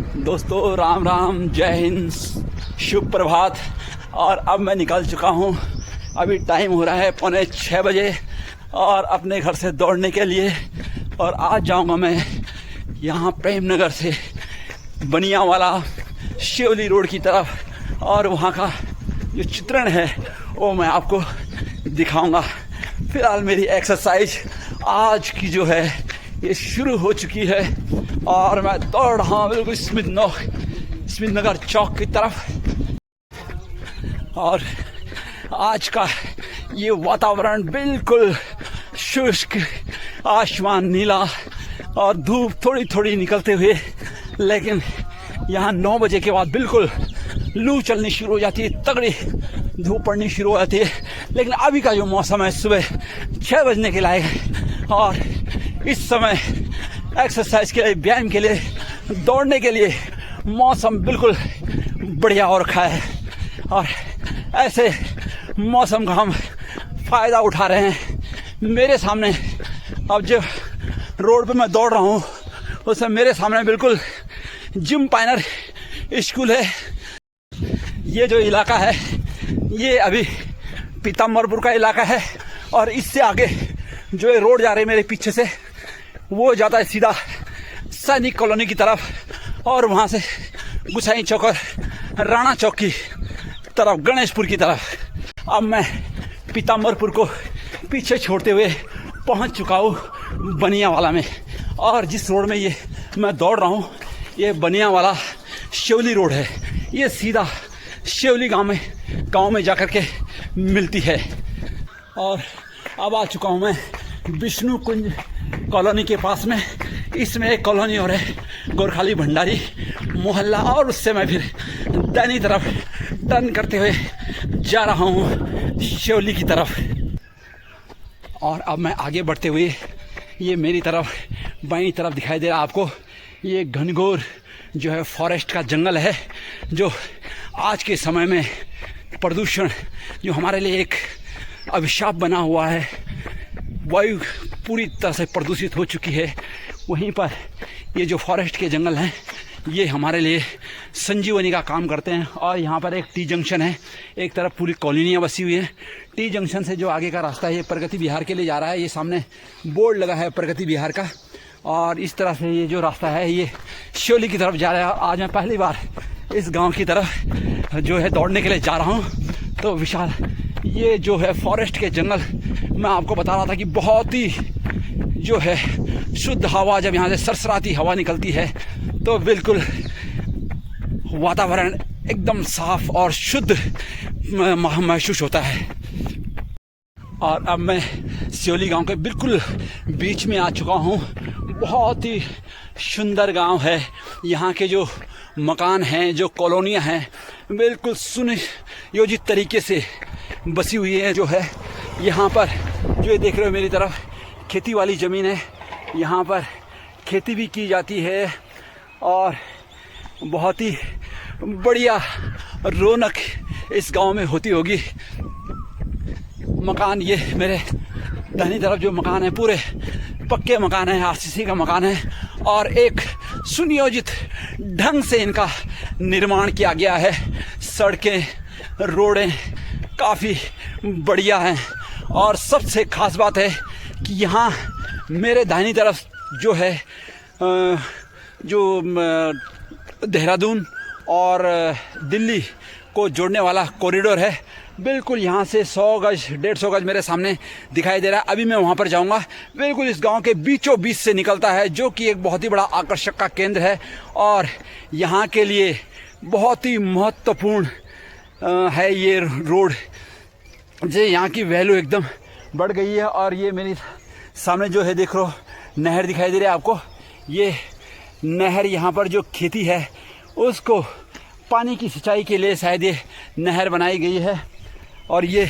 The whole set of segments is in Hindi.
दोस्तों राम राम, जय हिंद, शुभ प्रभात। और अब मैं निकल चुका हूँ। अभी टाइम हो रहा है 5:45 बजे और अपने घर से दौड़ने के लिए। और आज जाऊँगा मैं यहाँ प्रेम नगर से बनियावाला शिवली रोड की तरफ और वहाँ का जो चित्रण है वो मैं आपको दिखाऊंगा। फिलहाल मेरी एक्सरसाइज आज की जो है ये शुरू हो चुकी है और मैं दौड़ रहा हूँ बिल्कुल स्मिथ नगर चौक की तरफ। और आज का ये वातावरण बिल्कुल शुष्क, आसमान नीला और धूप थोड़ी थोड़ी निकलते हुए, लेकिन यहाँ 9 बजे के बाद बिल्कुल लू चलनी शुरू हो जाती है, तगड़ी धूप पड़नी शुरू हो जाती है। लेकिन अभी का जो मौसम है सुबह 6 बजने के लायक है और इस समय एक्सरसाइज के लिए, व्यायाम के लिए, दौड़ने के लिए मौसम बिल्कुल बढ़िया हो रखा है। और ऐसे मौसम का हम फ़ायदा उठा रहे हैं। मेरे सामने अब जो रोड पे मैं दौड़ रहा हूँ उसमें मेरे सामने बिल्कुल जिम पाइनर स्कूल है। ये जो इलाका है ये अभी पीताम्बरपुर का इलाका है और इससे आगे जो ये रोड जा रही है मेरे पीछे से वो जाता है सीधा सैनिक कॉलोनी की तरफ और वहाँ से गुसाई चौक और राणा चौक की तरफ, गणेशपुर की तरफ। अब मैं पीताम्बरपुर को पीछे छोड़ते हुए पहुँच चुका हूँ बनियावाला में। और जिस रोड में ये मैं दौड़ रहा हूँ ये बनियावाला शिवली रोड है। ये सीधा शिवली गांव में जाकर के मिलती है। और अब आ चुका हूँ मैं विष्णु कुंज कॉलोनी के पास में। इसमें एक कॉलोनी और है गोरखाली भंडारी मोहल्ला, और उससे मैं फिर दाहिनी तरफ टर्न करते हुए जा रहा हूँ शिवली की तरफ। और अब मैं आगे बढ़ते हुए ये मेरी तरफ बाईं तरफ दिखाई दे रहा है आपको, ये घनघोर जो है फॉरेस्ट का जंगल है, जो आज के समय में प्रदूषण जो हमारे लिए एक अभिशाप बना हुआ है, वायु पूरी तरह से प्रदूषित हो चुकी है। वहीं पर ये जो फॉरेस्ट के जंगल हैं ये हमारे लिए संजीवनी का काम करते हैं। और यहाँ पर एक टी जंक्शन है, एक तरफ पूरी कॉलोनियाँ बसी हुई हैं। टी जंक्शन से जो आगे का रास्ता है ये प्रगति विहार के लिए जा रहा है। ये सामने बोर्ड लगा है प्रगति विहार का, और इस तरह से ये जो रास्ता है ये शिवली की तरफ जा रहा है। आज मैं पहली बार इस गांव की तरफ जो है दौड़ने के लिए जा रहा हूँ। तो विशाल ये जो है फॉरेस्ट के जंगल, मैं आपको बता रहा था कि बहुत ही जो है शुद्ध हवा, जब यहाँ से सरसराती हवा निकलती है तो बिल्कुल वातावरण एकदम साफ और शुद्ध महसूस होता है। और अब मैं शिवली गांव के बिल्कुल बीच में आ चुका हूँ। बहुत ही सुंदर गांव है। यहाँ के जो मकान हैं, जो कॉलोनियाँ हैं, बिल्कुल सुनियोजित तरीके से बसी हुई है। जो है यहाँ पर जो ये देख रहे हो मेरी तरफ खेती वाली ज़मीन है, यहाँ पर खेती भी की जाती है और बहुत ही बढ़िया रौनक इस गांव में होती होगी। मकान ये मेरे दाहिनी तरफ जो मकान है पूरे पक्के मकान है, आरसीसी का मकान है और एक सुनियोजित ढंग से इनका निर्माण किया गया है। सड़कें, रोडें काफ़ी बढ़िया हैं। और सबसे ख़ास बात है कि यहाँ मेरे दाहिनी तरफ जो है जो देहरादून और दिल्ली को जोड़ने वाला कॉरिडोर है, बिल्कुल यहाँ से 100 गज 150 गज मेरे सामने दिखाई दे रहा है। अभी मैं वहाँ पर जाऊँगा। बिल्कुल इस गांव के बीचों बीच से निकलता है, जो कि एक बहुत ही बड़ा आकर्षक का केंद्र है और यहाँ के लिए बहुत ही महत्वपूर्ण है ये रोड। जो यहाँ की वैल्यू एकदम बढ़ गई है। और ये मेरी सामने जो है देख लो नहर दिखाई दे रही है आपको। ये नहर यहाँ पर जो खेती है उसको पानी की सिंचाई के लिए शायद ये नहर बनाई गई है। और ये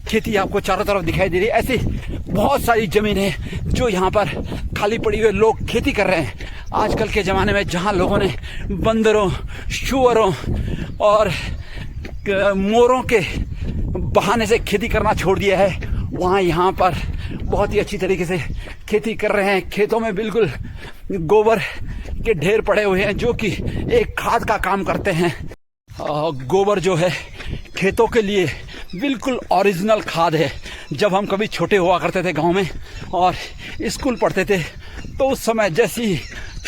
खेती आपको चारों तरफ दिखाई दे रही है। ऐसी बहुत सारी ज़मीन है जो यहाँ पर खाली पड़ी हुई, लोग खेती कर रहे हैं। आजकल के ज़माने में जहाँ लोगों ने बंदरों, शुअरों और मोरों के बहाने से खेती करना छोड़ दिया है, वहाँ यहाँ पर बहुत ही अच्छी तरीके से खेती कर रहे हैं। खेतों में बिल्कुल गोबर के ढेर पड़े हुए हैं जो कि एक खाद का काम करते हैं। गोबर जो है खेतों के लिए बिल्कुल ओरिजिनल खाद है। जब हम कभी छोटे हुआ करते थे गांव में और स्कूल पढ़ते थे तो उस समय जैसे ही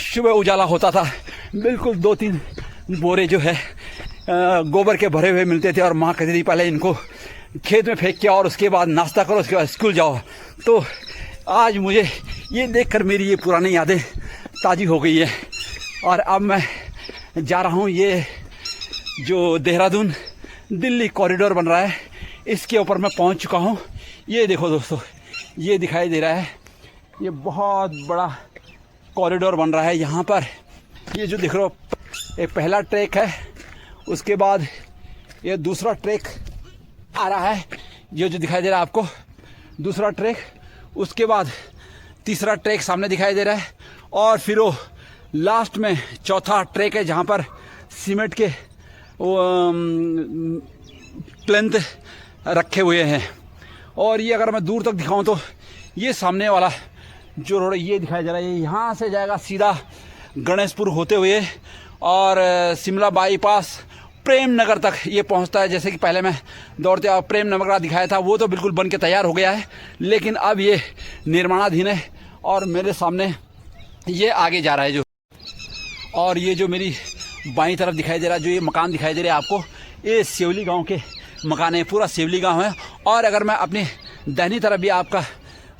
सुबह उजाला होता था बिल्कुल 2-3 बोरे जो है गोबर के भरे हुए मिलते थे और माँ कहती थी पहले इनको खेत में फेंक के और उसके बाद नाश्ता करो, उसके बाद स्कूल जाओ। तो आज मुझे ये देखकर मेरी ये पुरानी यादें ताज़ी हो गई है। और अब मैं जा रहा हूँ, ये जो देहरादून दिल्ली कॉरिडोर बन रहा है इसके ऊपर मैं पहुँच चुका हूँ। ये देखो दोस्तों, ये दिखाई दे रहा है, ये बहुत बड़ा कॉरिडोर बन रहा है यहाँ पर। ये जो दिख रहा हो एक पहला ट्रैक है, उसके बाद ये दूसरा ट्रैक आ रहा है, ये जो दिखाई दे रहा है आपको दूसरा ट्रैक, उसके बाद तीसरा ट्रैक सामने दिखाई दे रहा है और फिर वो लास्ट में चौथा ट्रैक है जहाँ पर सीमेंट के वो प्लेंथ रखे हुए हैं। और ये अगर मैं दूर तक दिखाऊं तो ये सामने वाला जो रोड ये दिखाई दे रहा है, यहाँ से जाएगा सीधा गणेशपुर होते हुए और शिमला बाईपास प्रेम नगर तक ये पहुंचता है। जैसे कि पहले मैं दौड़ते हुए प्रेम नगर दिखाया था, वो तो बिल्कुल बन के तैयार हो गया है, लेकिन अब ये निर्माणाधीन है और मेरे सामने ये आगे जा रहा है जो। और ये जो मेरी बाईं तरफ दिखाई दे रहा है, जो ये मकान दिखाई दे रहा है आपको, ये सेवली गांव के मकान है, पूरा सेवली गांव है। और अगर मैं अपनी दाहिनी तरफ भी आपका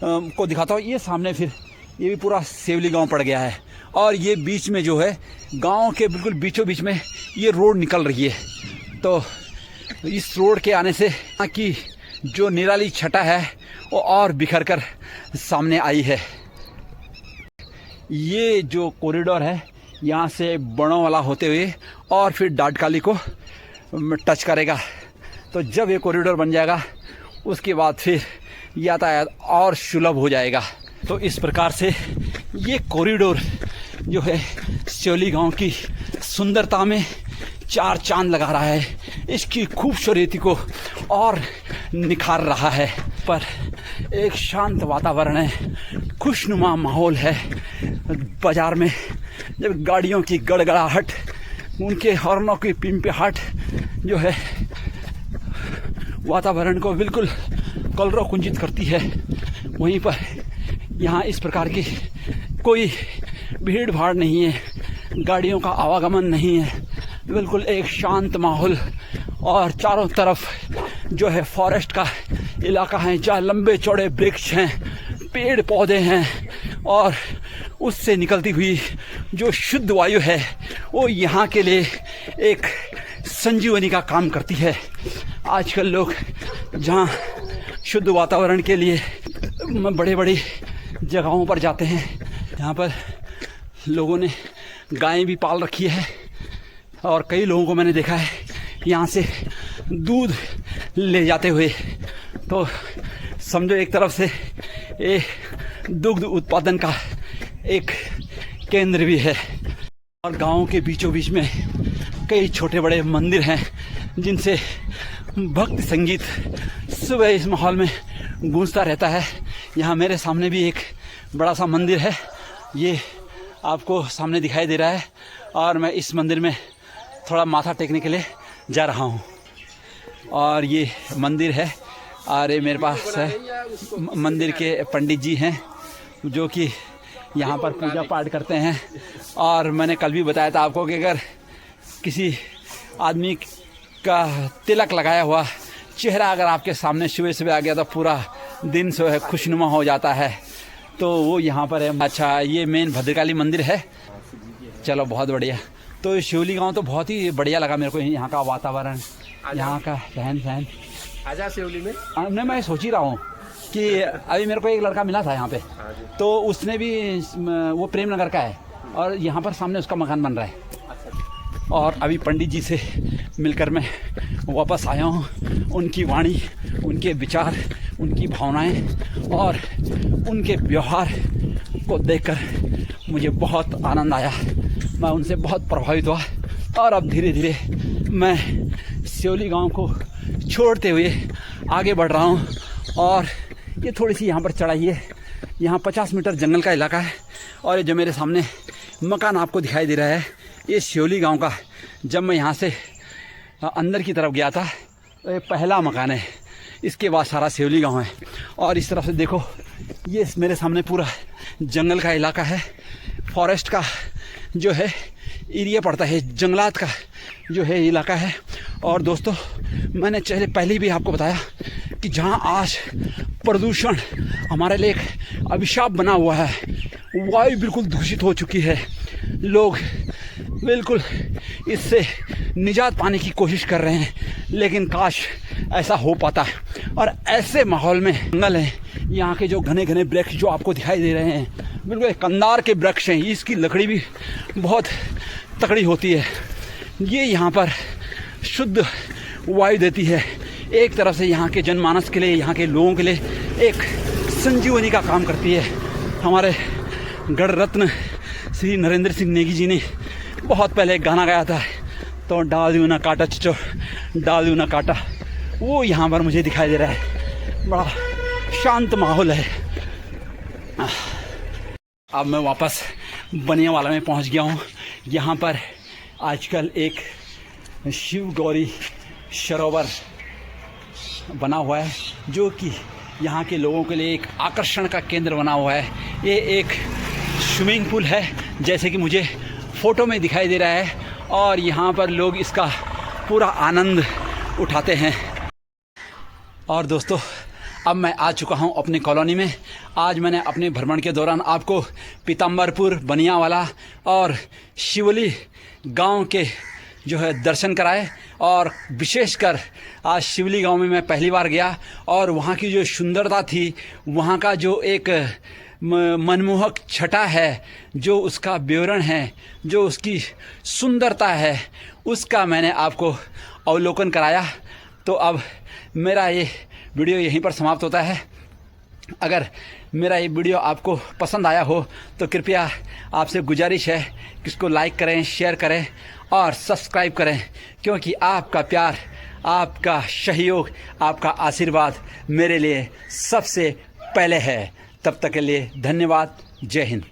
को दिखाता हूँ, ये सामने फिर ये भी पूरा सेवली गांव पड़ गया है। और ये बीच में जो है गांव के बिल्कुल बीचों बीच में ये रोड निकल रही है। तो इस रोड के आने से यहाँ की जो निराली छटा है वो और बिखर कर सामने आई है। ये जो कॉरिडोर है यहाँ से बड़ों वाला होते हुए और फिर डाडकाली को टच करेगा। तो जब ये कॉरिडोर बन जाएगा उसके बाद फिर यातायात और सुलभ हो जाएगा। तो इस प्रकार से ये कॉरिडोर जो है सेवली गांव की सुंदरता में 4 चांद लगा रहा है, इसकी खूबसूरती को और निखार रहा है। पर एक शांत वातावरण है, खुशनुमा माहौल है। बाजार में जब गाड़ियों की गड़गड़ाहट, उनके हॉर्नों की पिंपहाट जो है वातावरण को बिल्कुल कलरव-कुंजित करती है, वहीं पर यहाँ इस प्रकार की कोई भीड़ भाड़ नहीं है, गाड़ियों का आवागमन नहीं है, बिल्कुल एक शांत माहौल। और चारों तरफ जो है फॉरेस्ट का इलाका है, जहाँ लंबे चौड़े वृक्ष हैं, पेड़ पौधे हैं और उससे निकलती हुई जो शुद्ध वायु है वो यहाँ के लिए एक संजीवनी का काम करती है। आजकल लोग जहाँ शुद्ध वातावरण के लिए बड़े बड़ी जगहों पर जाते हैं, यहाँ पर लोगों ने गायें भी पाल रखी है और कई लोगों को मैंने देखा है यहाँ से दूध ले जाते हुए। तो समझो एक तरफ से ये दुग्ध उत्पादन का एक केंद्र भी है। और गाँव के बीचों बीच में कई छोटे बड़े मंदिर हैं जिनसे भक्ति संगीत सुबह इस माहौल में गूंजता रहता है। यहाँ मेरे सामने भी एक बड़ा सा मंदिर है, ये आपको सामने दिखाई दे रहा है और मैं इस मंदिर में थोड़ा माथा टेकने के लिए जा रहा हूँ। और ये मंदिर है और ये मेरे पास है मंदिर के पंडित जी हैं जो कि यहाँ पर पूजा पाठ करते हैं। और मैंने कल भी बताया था आपको कि अगर किसी आदमी का तिलक लगाया हुआ चेहरा अगर आपके सामने सुबह सुबह आ गया तो पूरा दिन जो है खुशनुमा हो जाता है। तो वो यहाँ पर है। अच्छा, ये मेन भद्रकाली मंदिर है। चलो बहुत बढ़िया। तो शिवली गांव तो बहुत ही बढ़िया लगा मेरे को, यहाँ का वातावरण, यहाँ का रहन सहन। आजा शिवली में नहीं, मैं सोच ही रहा हूँ कि अभी मेरे को एक लड़का मिला था यहाँ पे, तो उसने भी वो प्रेम नगर का है और यहाँ पर सामने उसका मकान बन रहा है। और अभी पंडित जी से मिलकर मैं वापस आया हूँ। उनकी वाणी, उनके विचार, उनकी भावनाएं और उनके व्यवहार को देखकर मुझे बहुत आनंद आया। मैं उनसे बहुत प्रभावित हुआ और अब धीरे धीरे मैं सेवली गांव को छोड़ते हुए आगे बढ़ रहा हूँ। और ये थोड़ी सी यहाँ पर चढ़ाई है, यहाँ 50 मीटर जंगल का इलाका है और ये जो मेरे सामने मकान आपको दिखाई दे रहा है, ये शिवली गांव का, जब मैं यहाँ से अंदर की तरफ गया था तो ये पहला मकान है, इसके बाद सारा शिवली गांव है। और इस तरफ से देखो, ये मेरे सामने पूरा जंगल का इलाका है, फॉरेस्ट का जो है एरिया पड़ता है, जंगलात का जो है इलाका है। और दोस्तों, मैंने पहले भी आपको बताया कि जहाँ आज प्रदूषण हमारे लिए एक अभिशाप बना हुआ है, वायु बिल्कुल दूषित हो चुकी है, लोग बिल्कुल इससे निजात पाने की कोशिश कर रहे हैं, लेकिन काश ऐसा हो पाता है। और ऐसे माहौल में जंगल है, यहाँ के जो घने घने वृक्ष जो आपको दिखाई दे रहे हैं, बिल्कुल कंदार के वृक्ष हैं, इसकी लकड़ी भी बहुत तकड़ी होती है। ये यहाँ पर शुद्ध वायु देती है, एक तरफ से यहाँ के जनमानस के लिए, यहाँ के लोगों के लिए एक संजीवनी का काम करती है। हमारे गण रत्न श्री नरेंद्र सिंह नेगी जी ने बहुत पहले एक गाना गाया था, तो डाल दूँ ना काटा चचो, डाल दूँ ना काटा, वो यहाँ पर मुझे दिखाई दे रहा है। बड़ा शांत माहौल है। अब मैं वापस बनियावाला में पहुँच गया हूँ। यहाँ पर आजकल एक शिव गौरी सरोवर बना हुआ है, जो कि यहाँ के लोगों के लिए एक आकर्षण का केंद्र बना हुआ है। ये एक स्विमिंग पूल है, जैसे कि मुझे फ़ोटो में दिखाई दे रहा है, और यहाँ पर लोग इसका पूरा आनंद उठाते हैं। और दोस्तों, अब मैं आ चुका हूँ अपनी कॉलोनी में। आज मैंने अपने भ्रमण के दौरान आपको पीताम्बरपुर, बनियावाला और शिवली गांव के जो है दर्शन कराए। और विशेषकर आज शिवली गांव में मैं पहली बार गया, और वहाँ की जो सुंदरता थी, वहाँ का जो एक मनमोहक छटा है, जो उसका विवरण है, जो उसकी सुंदरता है, उसका मैंने आपको अवलोकन कराया। तो अब मेरा ये वीडियो यहीं पर समाप्त होता है। अगर मेरा ये वीडियो आपको पसंद आया हो तो कृपया आपसे गुजारिश है कि इसको लाइक करें, शेयर करें और सब्सक्राइब करें, क्योंकि आपका प्यार, आपका सहयोग, आपका आशीर्वाद मेरे लिए सबसे पहले है। तब तक के लिए धन्यवाद। जय हिंद।